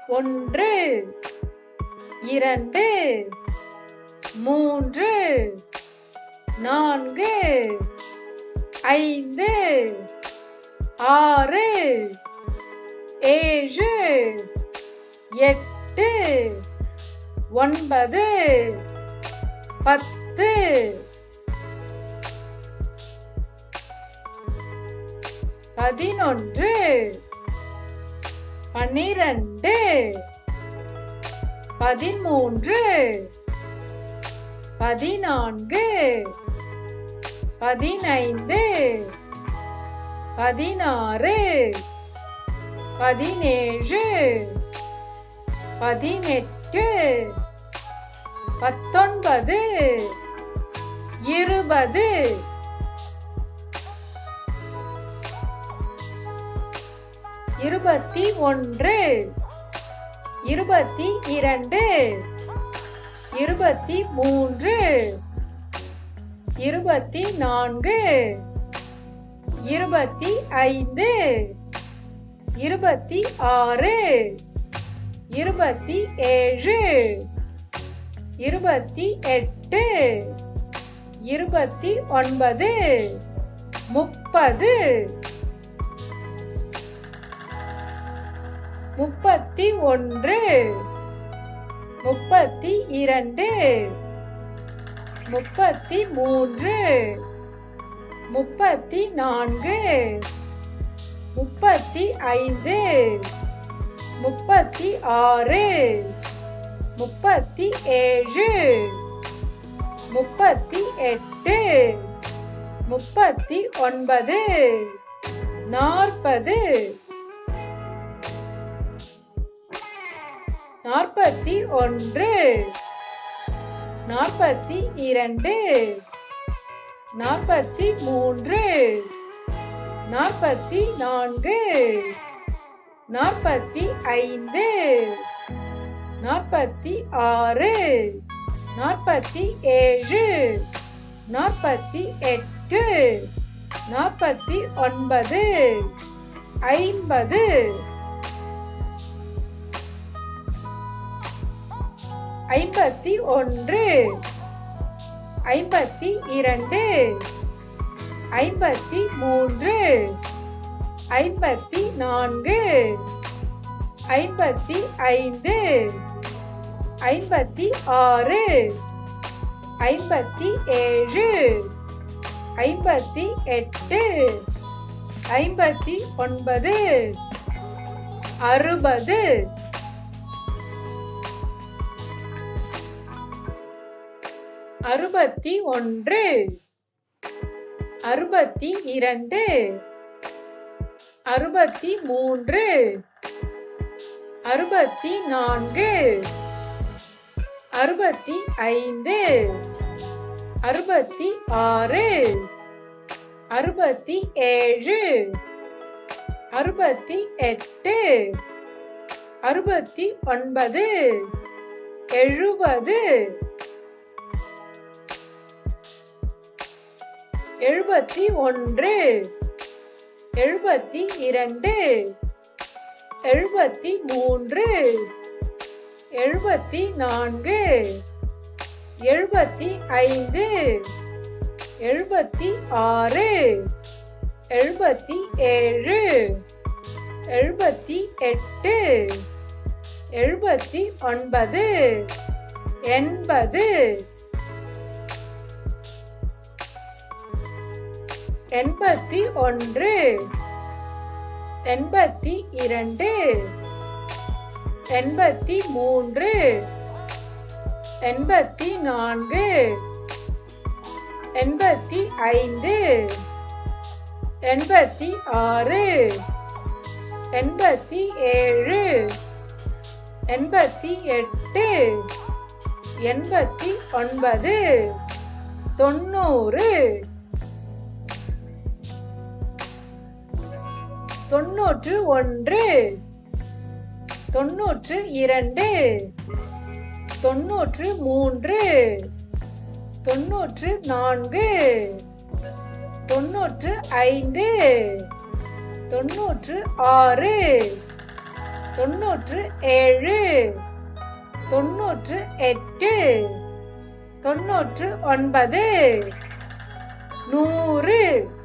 ஒன்று, இரண்டு, மூன்று, நான்கு, ஐந்து, ஆறு, ஏழு, எட்டு, ஒன்பது, பத்து, 11, 12, 13, 14, 15, 16, 17, 18, 19, 20, 21, 22, 23, 24, 25, 26, 27, 28, 29, 30, 31, 32, 33, 34, 35, 36, 37, 38, 39, 40, 41, 42, 43, 44, 45, 46, 47, 48, 49, 50, 51, 52, 53, 54, 55, 56, 57, 58, 59, 60, 61, 62, 63, 64, 65, 66, 67, 68, 69, 70, 71, 72, 73, 74, 75, 76, 77, 78, 79, 80, 81, 82, 83, 84, 85, 86, 87, 88, 89, 90, 91, 92, 93, 94, 95, 96, 97 98 99 100